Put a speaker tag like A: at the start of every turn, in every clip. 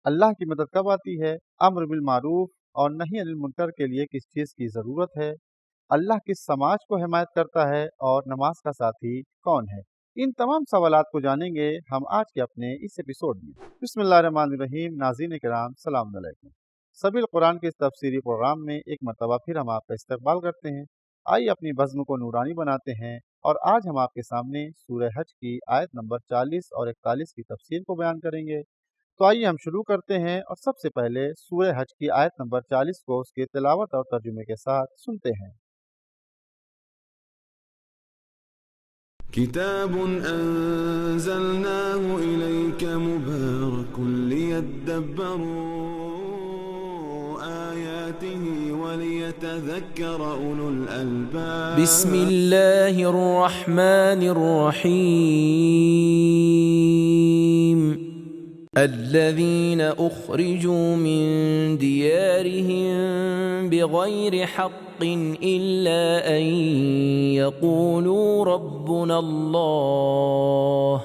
A: اللہ کی مدد کب آتی ہے؟ امر بالمعروف اور نہی عن المنکر کے لیے کس چیز کی ضرورت ہے؟ اللہ کس سماج کو حمایت کرتا ہے اور نماز کا ساتھی کون ہے؟ ان تمام سوالات کو جانیں گے ہم آج کے اپنے اس ایپیسوڈ میں۔ بسم اللہ الرحمن الرحیم۔ ناظرین کرام السلام علیکم۔ سبیل قرآن کے اس تفسیری پروگرام میں ایک مرتبہ پھر ہم آپ کا استقبال کرتے ہیں۔ آئیے اپنی بزم کو نورانی بناتے ہیں اور آج ہم آپ کے سامنے سورہ حج کی آیت نمبر 40 اور 41 کی تفسیر کو بیان کریں گے۔ تو آئیے ہم شروع کرتے ہیں اور سب سے پہلے سورہ حج کی آیت نمبر 40 کو اس کی تلاوت اور ترجمے کے ساتھ سنتے ہیں۔
B: كتاب أنزلناه إليك مبارك ليدبروا آياته وليتذكر أولو الألباب
C: بسم الله الرحمن الرحيم الذين أخرجوا من ديارهم بغير حق إلا أن يقولوا ربنا الله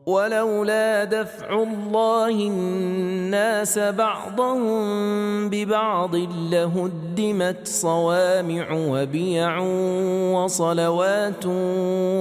C: ولولا دفع الله الناس بعضهم ببعض لهدمت صوامع وبيع وصلوات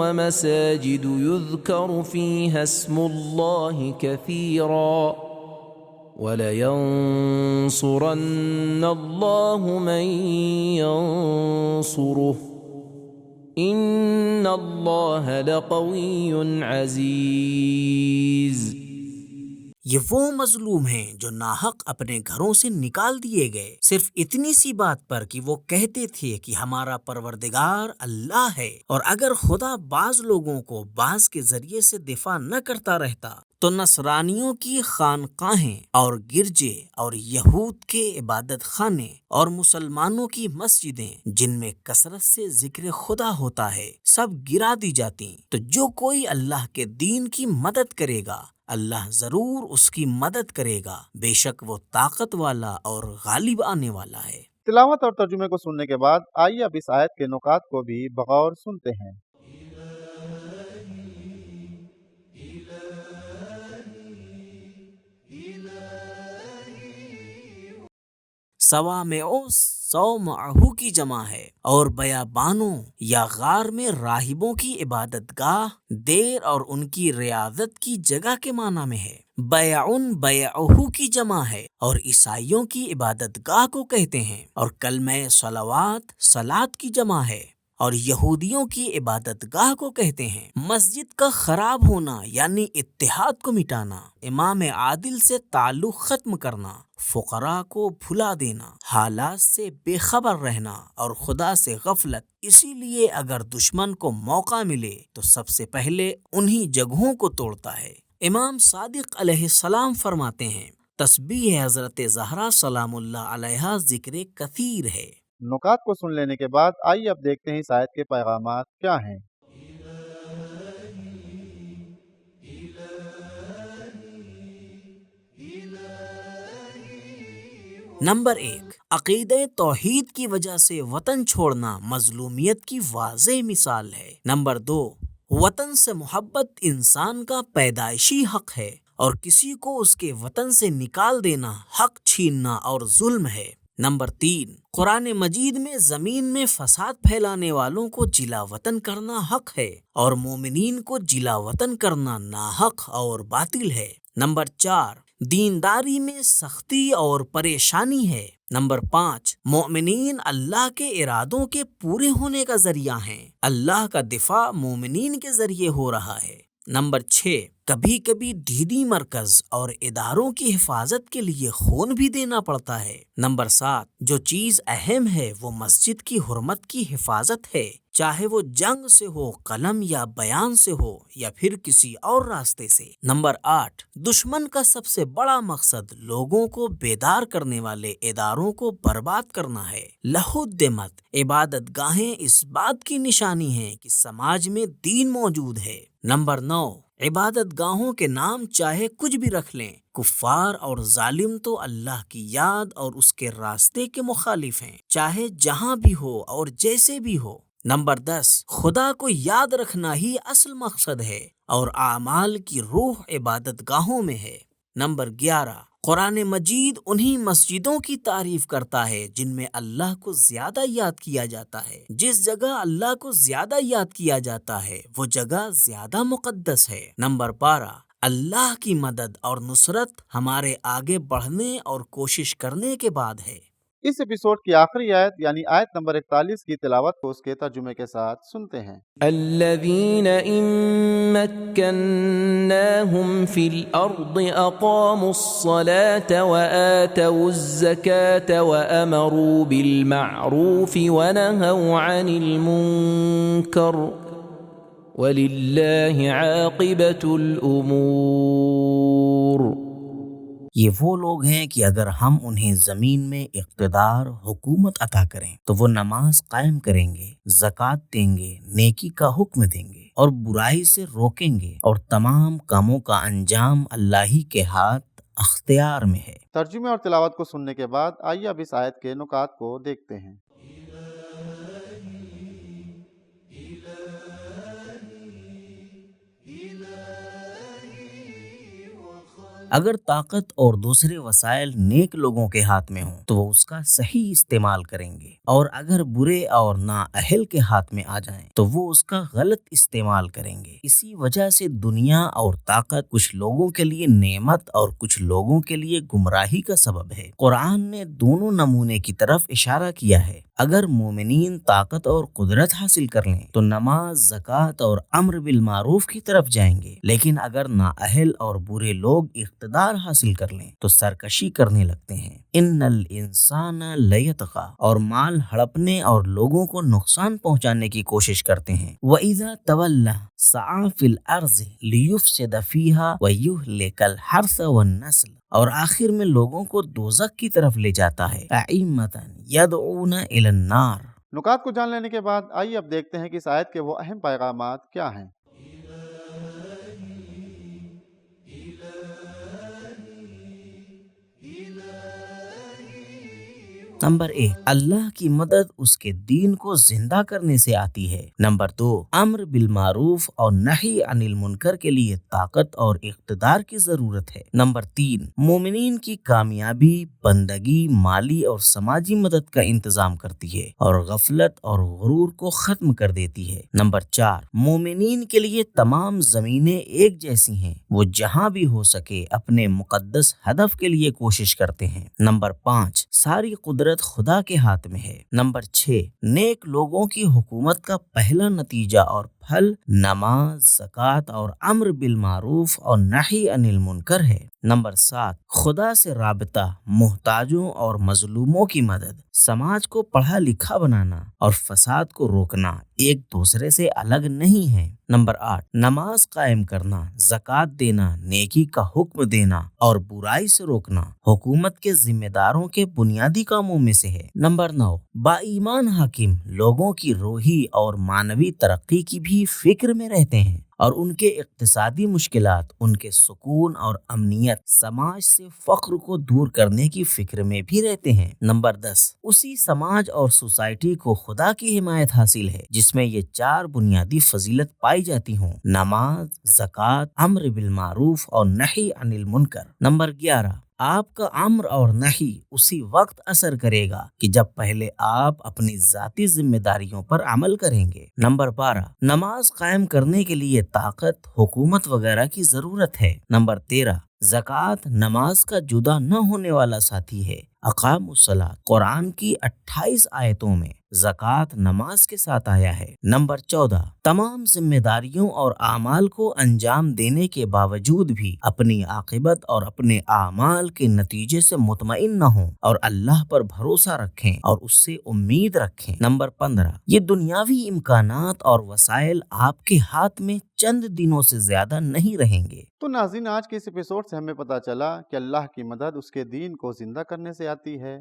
C: ومساجد يذكر فيها اسم الله كثيرا ولينصرن الله من ينصره ان اللہ لقوی عزیز۔
D: یہ وہ مظلوم ہیں جو ناحق اپنے گھروں سے نکال دیے گئے صرف اتنی سی بات پر کہ وہ کہتے تھے کہ ہمارا پروردگار اللہ ہے، اور اگر خدا بعض لوگوں کو بعض کے ذریعے سے دفاع نہ کرتا رہتا تو نصرانیوں کی خانقاہیں اور گرجے اور یہود کے عبادت خانے اور مسلمانوں کی مسجدیں جن میں کثرت سے ذکر خدا ہوتا ہے سب گرا دی جاتی۔ تو جو کوئی اللہ کے دین کی مدد کرے گا اللہ ضرور اس کی مدد کرے گا، بے شک وہ طاقت والا اور غالب آنے والا ہے۔
A: تلاوت اور ترجمے کو سننے کے بعد آئیے اب اس آیت کے نکات کو بھی بغور سنتے ہیں۔
D: سوامعو صومعہ کی جمع ہے اور بیابانوں یا غار میں راہبوں کی عبادت گاہ، دیر اور ان کی ریاضت کی جگہ کے معنی میں ہے۔ بیعن بیعہ کی جمع ہے اور عیسائیوں کی عبادت گاہ کو کہتے ہیں، اور کلمہ صلوات صلات کی جمع ہے اور یہودیوں کی عبادت گاہ کو کہتے ہیں۔ مسجد کا خراب ہونا یعنی اتحاد کو مٹانا، امام عادل سے تعلق ختم کرنا، فقراء کو بھلا دینا، حالات سے بے خبر رہنا اور خدا سے غفلت۔ اسی لیے اگر دشمن کو موقع ملے تو سب سے پہلے انہی جگہوں کو توڑتا ہے۔ امام صادق علیہ السلام فرماتے ہیں تسبیح حضرت زہرا سلام اللہ علیہا ذکر کثیر ہے۔
A: نکات کو سن لینے کے بعد آئیے اب دیکھتے ہیں اس آیت کے پیغامات کیا ہیں۔
D: نمبر 1، عقیدہ توحید کی وجہ سے وطن چھوڑنا مظلومیت کی واضح مثال ہے۔ نمبر 2، وطن سے محبت انسان کا پیدائشی حق ہے اور کسی کو اس کے وطن سے نکال دینا حق چھیننا اور ظلم ہے۔ نمبر 3، قرآن مجید میں زمین میں فساد پھیلانے والوں کو جلا وطن کرنا حق ہے اور مومنین کو جلا وطن کرنا ناحق اور باطل ہے۔ نمبر 4، دینداری میں سختی اور پریشانی ہے۔ نمبر 5، مومنین اللہ کے ارادوں کے پورے ہونے کا ذریعہ ہیں، اللہ کا دفاع مومنین کے ذریعے ہو رہا ہے۔ نمبر 6، کبھی کبھی دینی مرکز اور اداروں کی حفاظت کے لیے خون بھی دینا پڑتا ہے۔ نمبر 7، جو چیز اہم ہے وہ مسجد کی حرمت کی حفاظت ہے، چاہے وہ جنگ سے ہو، قلم یا بیان سے ہو یا پھر کسی اور راستے سے۔ نمبر 8، دشمن کا سب سے بڑا مقصد لوگوں کو بیدار کرنے والے اداروں کو برباد کرنا ہے۔ لہدمت عبادت گاہیں اس بات کی نشانی ہیں کہ سماج میں دین موجود ہے۔ نمبر 9، عبادت گاہوں کے نام چاہے کچھ بھی رکھ لیں، کفار اور ظالم تو اللہ کی یاد اور اس کے راستے کے مخالف ہیں، چاہے جہاں بھی ہو اور جیسے بھی ہو۔ نمبر 10، خدا کو یاد رکھنا ہی اصل مقصد ہے اور اعمال کی روح عبادت گاہوں میں ہے۔ نمبر 11، قرآن مجید انہی مسجدوں کی تعریف کرتا ہے جن میں اللہ کو زیادہ یاد کیا جاتا ہے۔ جس جگہ اللہ کو زیادہ یاد کیا جاتا ہے وہ جگہ زیادہ مقدس ہے۔ نمبر 12، اللہ کی مدد اور نصرت ہمارے آگے بڑھنے اور کوشش کرنے کے بعد ہے۔
A: اس ایپیسوڈ کی آخری آیت یعنی آیت نمبر 41 کی تلاوت کو اس کے ترجمے کے ساتھ سنتے ہیں۔
C: الذين إن مكناهم في الأرض أقاموا الصلاة وآتوا الزكاة وأمروا بالمعروف ونهوا عن المنكر ولله عاقبة الأمور۔
D: یہ وہ لوگ ہیں کہ اگر ہم انہیں زمین میں اقتدار حکومت عطا کریں تو وہ نماز قائم کریں گے، زکوٰۃ دیں گے، نیکی کا حکم دیں گے اور برائی سے روکیں گے، اور تمام کاموں کا انجام اللہ ہی کے ہاتھ اختیار میں ہے۔
A: ترجمے اور تلاوت کو سننے کے بعد آئیے اب اس آیت کے نکات کو دیکھتے ہیں۔
D: اگر طاقت اور دوسرے وسائل نیک لوگوں کے ہاتھ میں ہوں تو وہ اس کا صحیح استعمال کریں گے، اور اگر برے اور نااہل کے ہاتھ میں آ جائیں تو وہ اس کا غلط استعمال کریں گے۔ اسی وجہ سے دنیا اور طاقت کچھ لوگوں کے لیے نعمت اور کچھ لوگوں کے لیے گمراہی کا سبب ہے۔ قرآن نے دونوں نمونے کی طرف اشارہ کیا ہے۔ اگر مومنین طاقت اور قدرت حاصل کر لیں تو نماز، زکوٰۃ اور امر بالمعروف کی طرف جائیں گے، لیکن اگر نااہل اور برے لوگ اقتدار حاصل کر لیں تو سرکشی کرنے لگتے ہیں۔ ان الانسان لیطغی، اور مال ہڑپنے اور لوگوں کو نقصان پہنچانے کی کوشش کرتے ہیں۔ وَإِذَا تَوَلَّى سَعَىٰ فِي الْأَرْضِ لِيُفْسِدَ فِيهَا وَيُهْلِكَ الْحَرْثَ وَالنَّسْلَ، اور آخر میں لوگوں کو دوزخ کی طرف لے جاتا ہے۔ أَئِمَّةً يَدْعُونَ إِلَى النَّارِ۔
A: نکات کو جان لینے کے بعد آئیے اب دیکھتے ہیں کہ اس آیت کے وہ اہم پیغامات کیا ہیں۔
D: نمبر 1، اللہ کی مدد اس کے دین کو زندہ کرنے سے آتی ہے۔ نمبر 2، امر بالمعروف اور نہی عن المنکر کے لیے طاقت اور اقتدار کی ضرورت ہے۔ نمبر 3، مومنین کی کامیابی، بندگی، مالی اور سماجی مدد کا انتظام کرتی ہے اور غفلت اور غرور کو ختم کر دیتی ہے۔ نمبر 4، مومنین کے لیے تمام زمینیں ایک جیسی ہیں، وہ جہاں بھی ہو سکے اپنے مقدس ہدف کے لیے کوشش کرتے ہیں۔ نمبر 5، ساری قدرت خدا کے ہاتھ میں ہے۔ نمبر 6، نیک لوگوں کی حکومت کا پہلا نتیجہ اور پھل نماز، زکوٰۃ اور امر بالمعروف اور نہی عن المنکر ہے۔ نمبر 7، خدا سے رابطہ، محتاجوں اور مظلوموں کی مدد، سماج کو پڑھا لکھا بنانا اور فساد کو روکنا ایک دوسرے سے الگ نہیں ہیں۔ نمبر 8، نماز قائم کرنا، زکوٰۃ دینا، نیکی کا حکم دینا اور برائی سے روکنا حکومت کے ذمہ داروں کے بنیادی کاموں میں سے ہے۔ نمبر 9، با ایمان حاکم لوگوں کی روحی اور معنوی ترقی کی بھی فکر میں رہتے ہیں، اور ان کے اقتصادی مشکلات، ان کے سکون اور امنیت، سماج سے فقر کو دور کرنے کی فکر میں بھی رہتے ہیں۔ نمبر 10، اسی سماج اور سوسائٹی کو خدا کی حمایت حاصل ہے جس میں یہ 4 بنیادی فضیلت پائی جاتی ہوں: نماز، زکوٰۃ، امر بالمعروف اور نہی عن المنکر۔ نمبر 11، آپ کا امر اور نہی اسی وقت اثر کرے گا کہ جب پہلے آپ اپنی ذاتی ذمہ داریوں پر عمل کریں گے۔ نمبر 12، نماز قائم کرنے کے لیے طاقت، حکومت وغیرہ کی ضرورت ہے۔ نمبر 13، زکوٰۃ نماز کا جدا نہ ہونے والا ساتھی ہے۔ اقاموا الصلاۃ قرآن کی 28 آیتوں میں زکوٰۃ نماز کے ساتھ آیا ہے۔ نمبر 14، تمام ذمہ داریوں اور اعمال کو انجام دینے کے باوجود بھی اپنی عاقبت اور اپنے اعمال کے نتیجے سے مطمئن نہ ہوں اور اللہ پر بھروسہ رکھیں اور اس سے امید رکھیں۔ نمبر 15، یہ دنیاوی امکانات اور وسائل آپ کے ہاتھ میں چند دنوں سے زیادہ نہیں رہیں گے۔
A: تو ناظرین، آج کے اس ایپیسوڈ سے ہمیں پتہ چلا کہ اللہ کی مدد اس کے دین کو زندہ کرنے سے آتی ہے۔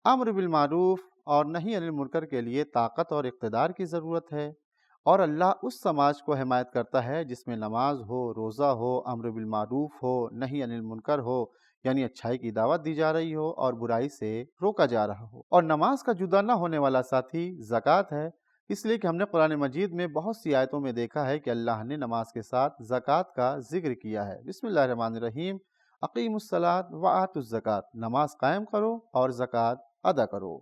A: امر بالمعروف اور نہی عن المنکر کے لیے طاقت اور اقتدار کی ضرورت ہے، اور اللہ اس سماج کو حمایت کرتا ہے جس میں نماز ہو، روزہ ہو، امر بالمعروف ہو، نہی عن المنکر ہو، یعنی اچھائی کی دعوت دی جا رہی ہو اور برائی سے روکا جا رہا ہو۔ اور نماز کا جدا نہ ہونے والا ساتھی زکوٰۃ ہے، اس لیے کہ ہم نے قرآن مجید میں بہت سی آیتوں میں دیکھا ہے کہ اللہ نے نماز کے ساتھ زکوٰۃ کا ذکر کیا ہے۔ بسم اللہ الرحمن الرحیم۔ اقیموا الصلاۃ وآتوا الزکات، نماز قائم کرو اور زکوٰۃ ادا کرو۔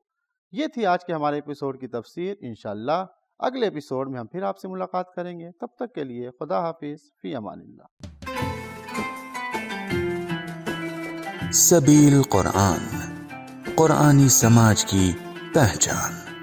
A: یہ تھی آج کے ہمارے ایپیسوڈ کی تفسیر۔ انشاءاللہ اگلے ایپیسوڈ میں ہم پھر آپ سے ملاقات کریں گے۔ تب تک کے لیے خدا حافظ، فی امان اللہ۔
E: سبیل قرآن، قرآنی سماج کی پہچان۔